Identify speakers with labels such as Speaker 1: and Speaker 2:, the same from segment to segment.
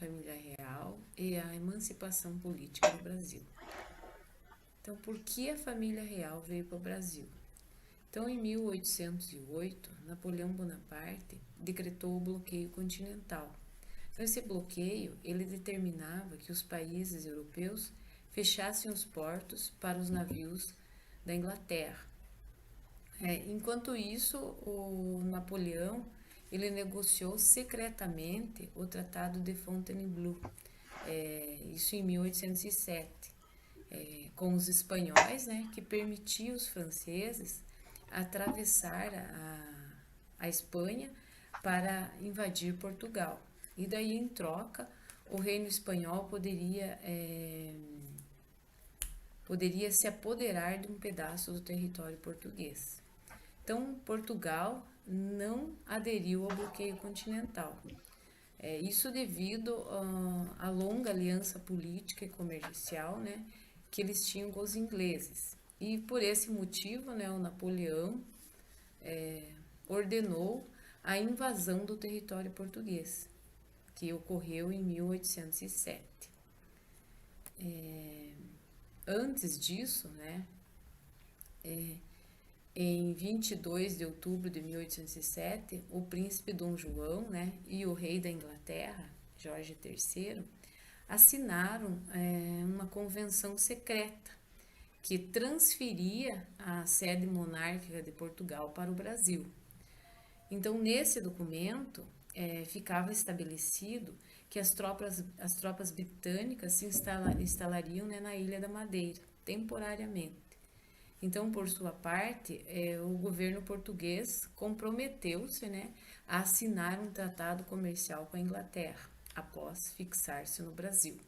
Speaker 1: família real e a emancipação política do Brasil. Então, por que a família real veio para o Brasil? Então, em 1808, Napoleão Bonaparte decretou o bloqueio continental. Então, esse bloqueio, ele determinava que os países europeus fechassem os portos para os navios da Inglaterra. Enquanto isso, o Napoleão, ele negociou secretamente o Tratado de Fontainebleau, isso em 1807, com os espanhóis, né, que permitia os franceses atravessar a Espanha para invadir Portugal. E daí, em troca, o reino espanhol poderia se apoderar de um pedaço do território português. Então, Portugal não aderiu ao bloqueio continental. Isso devido à longa aliança política e comercial, né, que eles tinham com os ingleses. E por esse motivo, né, o Napoleão ordenou a invasão do território português, que ocorreu em 1807. Antes disso, né, em 22 de outubro de 1807, o príncipe Dom João, né, e o rei da Inglaterra, Jorge III, assinaram uma convenção secreta que transferia a sede monárquica de Portugal para o Brasil. Então, nesse documento, ficava estabelecido que as tropas britânicas se instalariam, né, na Ilha da Madeira, temporariamente. Então, por sua parte, o governo português comprometeu-se, né, a assinar um tratado comercial com a Inglaterra, após fixar-se no Brasil.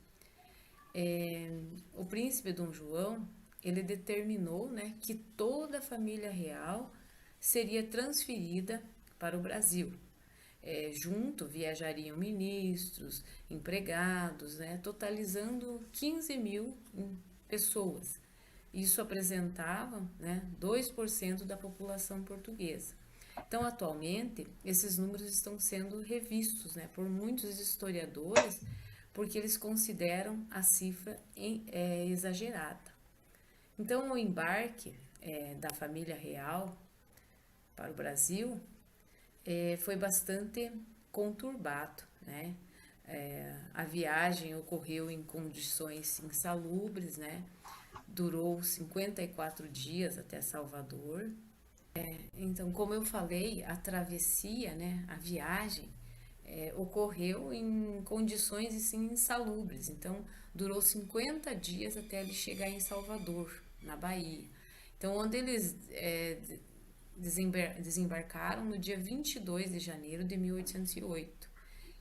Speaker 1: O príncipe Dom João, ele determinou, né, que toda a família real seria transferida para o Brasil. Junto viajariam ministros, empregados, né, totalizando 15 mil pessoas. Isso apresentava, né, 2% da população portuguesa. Então, atualmente, esses números estão sendo revistos, né, por muitos historiadores, porque eles consideram a cifra exagerada. Então, o embarque da família real para o Brasil foi bastante conturbado, né? A viagem ocorreu em condições insalubres, né? Durou 54 dias até Salvador. Então, como eu falei, a travessia, né, a viagem, ocorreu em condições assim, insalubres. Então, durou 50 dias até ele chegar em Salvador, na Bahia. Então, onde eles desembarcaram no dia 22 de janeiro de 1808.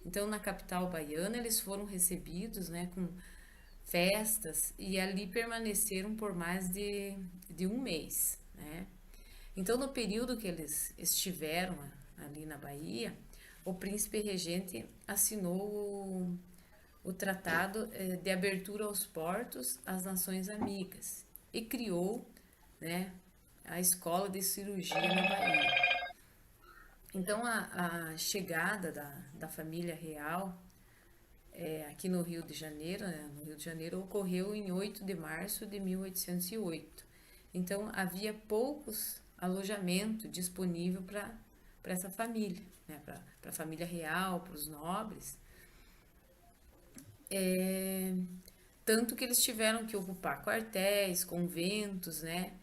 Speaker 1: Então, na capital baiana, eles foram recebidos, né, com festas e ali permaneceram por mais de um mês, né? Então, no período que eles estiveram ali na Bahia, o príncipe regente assinou o Tratado de Abertura aos Portos às Nações Amigas e criou, né, a Escola de Cirurgia na Bahia. Então, a chegada da família real aqui no Rio de Janeiro, né, no Rio de Janeiro, ocorreu em 8 de março de 1808. Então, havia poucos alojamentos disponíveis para essa família, né, para a família real, para os nobres. Tanto que eles tiveram que ocupar quartéis, conventos, né?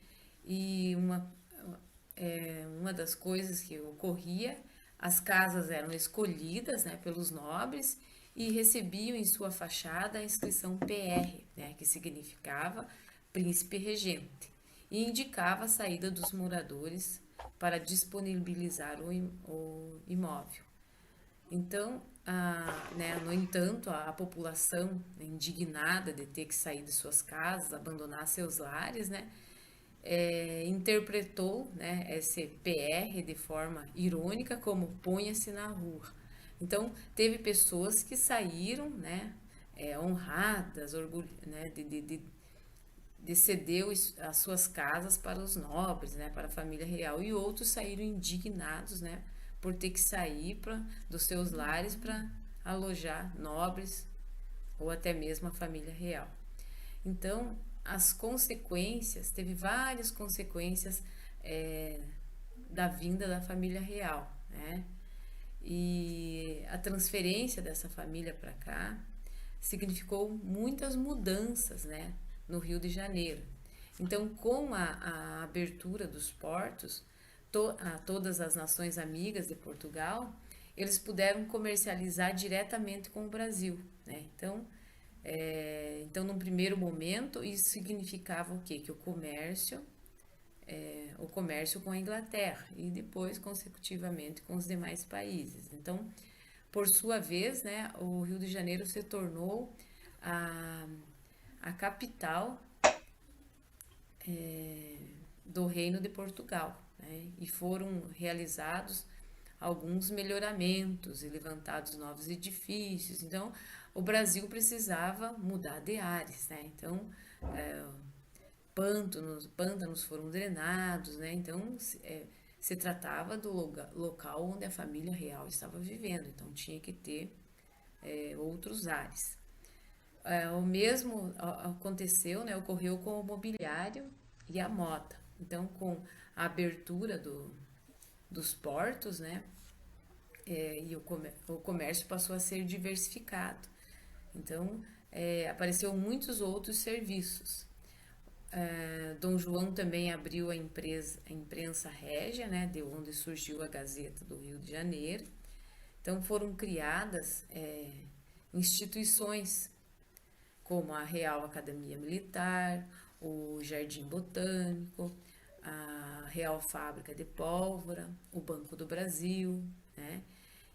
Speaker 1: E uma das coisas que ocorria, as casas eram escolhidas, né, pelos nobres e recebiam em sua fachada a inscrição PR, né, que significava príncipe regente, e indicava a saída dos moradores para disponibilizar o imóvel. Então, né, no entanto, a população, né, indignada de ter que sair de suas casas, abandonar seus lares, né, interpretou, né, esse PR de forma irônica como ponha-se na rua. Então, teve pessoas que saíram, né, honradas, né, de ceder as suas casas para os nobres, né, para a família real, e outros saíram indignados, né, por ter que sair dos seus lares para alojar nobres ou até mesmo a família real. Então, as consequências, teve várias consequências é, da vinda da família real, né? E a transferência dessa família para cá significou muitas mudanças, né, no Rio de Janeiro. Então, com a abertura dos portos, a todas as nações amigas de Portugal, eles puderam comercializar diretamente com o Brasil, né? Então, num primeiro momento, isso significava o quê? Que o comércio com a Inglaterra e depois, consecutivamente, com os demais países. Então, por sua vez, né, o Rio de Janeiro se tornou a, a capital do Reino de Portugal, né, e foram realizados alguns melhoramentos e levantados novos edifícios. Então, o Brasil precisava mudar de ares, né? Então, pântanos foram drenados, né? Então, se tratava do local onde a família real estava vivendo, então tinha que ter outros ares. O mesmo aconteceu, né? Ocorreu com o mobiliário e a moda. Então, com a abertura dos portos, né? E o comércio passou a ser diversificado. Então, apareceu muitos outros serviços. Dom João também abriu a imprensa régia, né, de onde surgiu a Gazeta do Rio de Janeiro. Então foram criadas instituições como a Real Academia Militar, o Jardim Botânico, a Real Fábrica de Pólvora, o Banco do Brasil, né?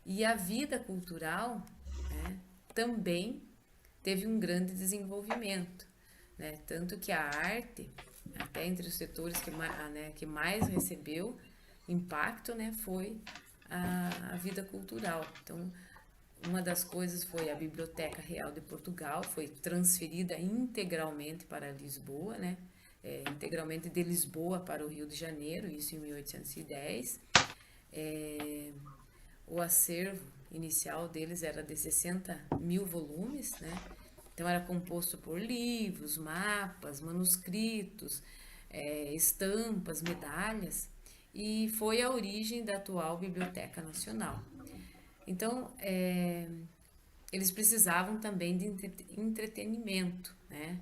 Speaker 1: E a vida cultural, né, também teve um grande desenvolvimento, né? Tanto que a arte, até entre os setores que mais recebeu impacto, né, foi a vida cultural. Então, uma das coisas foi a Biblioteca Real de Portugal, foi transferida integralmente para Lisboa, né? Integralmente de Lisboa para o Rio de Janeiro, isso em 1810. O acervo inicial deles era de 60 mil volumes, né? Então era composto por livros, mapas, manuscritos, estampas, medalhas, e foi a origem da atual Biblioteca Nacional. Então, eles precisavam também de entretenimento, né?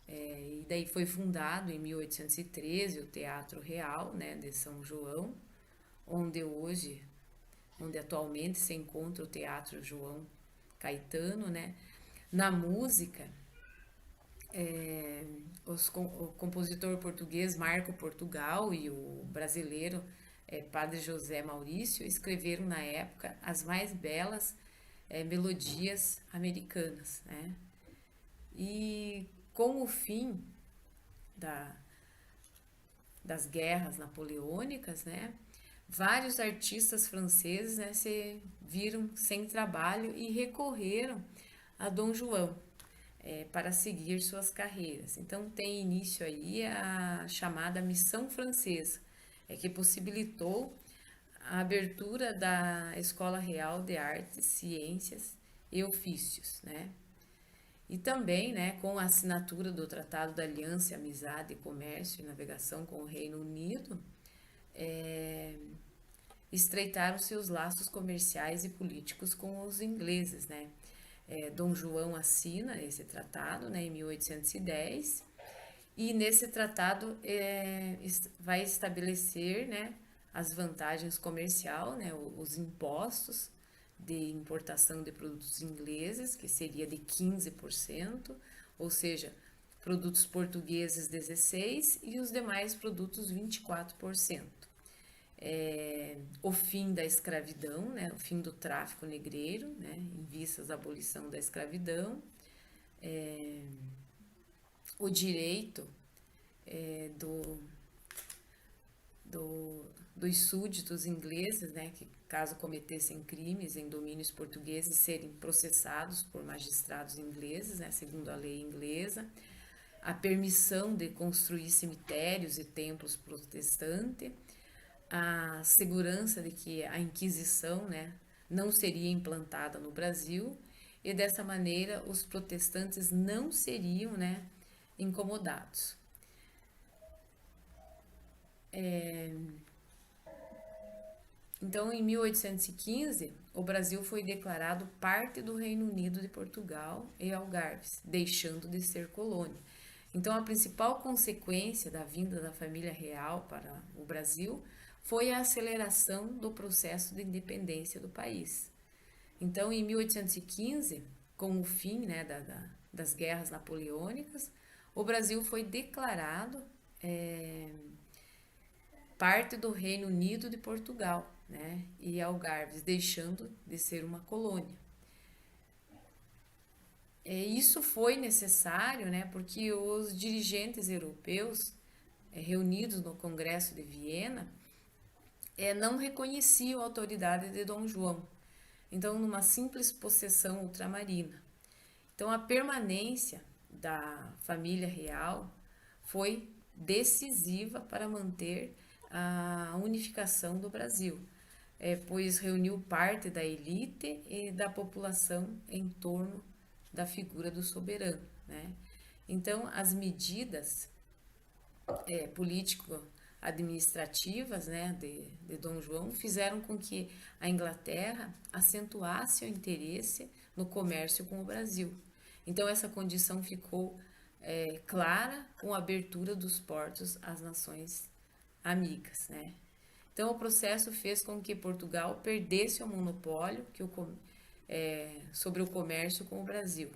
Speaker 1: E daí foi fundado em 1813 o Teatro Real, né, de São João, onde atualmente se encontra o Teatro João Caetano, né? Na música, o compositor português Marco Portugal e o brasileiro Padre José Maurício escreveram na época as mais belas melodias americanas, né? E com o fim das guerras napoleônicas, né, vários artistas franceses, né, se viram sem trabalho e recorreram a Dom João para seguir suas carreiras. Então tem início aí a chamada Missão Francesa, que possibilitou a abertura da Escola Real de Artes, Ciências e Ofícios, né? E também, né, com a assinatura do Tratado da Aliança, Amizade, Comércio e Navegação com o Reino Unido, estreitaram seus laços comerciais e políticos com os ingleses, né? Dom João assina esse tratado, né, em 1810, e nesse tratado vai estabelecer, né, as vantagens comerciais, né, os impostos de importação de produtos ingleses, que seria de 15%, ou seja, produtos portugueses 16% e os demais produtos 24%. O fim da escravidão, né, o fim do tráfico negreiro, né, em vistas à abolição da escravidão, o direito dos súditos ingleses, né, que caso cometessem crimes em domínios portugueses, serem processados por magistrados ingleses, né, segundo a lei inglesa, a permissão de construir cemitérios e templos protestantes, a segurança de que a Inquisição, né, não seria implantada no Brasil e dessa maneira os protestantes não seriam, né, incomodados. Então, em 1815, o Brasil foi declarado parte do Reino Unido de Portugal e Algarves, deixando de ser colônia. Então, a principal consequência da vinda da família real para o Brasil foi a aceleração do processo de independência do país. Então, em 1815, com o fim, né, das guerras napoleônicas, o Brasil foi declarado parte do Reino Unido de Portugal, né, e Algarves, deixando de ser uma colônia. Isso foi necessário, né, porque os dirigentes europeus reunidos no Congresso de Viena não reconheciam a autoridade de Dom João, então numa simples possessão ultramarina. Então a permanência da família real foi decisiva para manter a unificação do Brasil, pois reuniu parte da elite e da população em torno da figura do soberano, né? Então, as medidas político-administrativas, né, de Dom João fizeram com que a Inglaterra acentuasse o interesse no comércio com o Brasil. Então, essa condição ficou clara com a abertura dos portos às nações amigas, né? Então, o processo fez com que Portugal perdesse o monopólio sobre o comércio com o Brasil.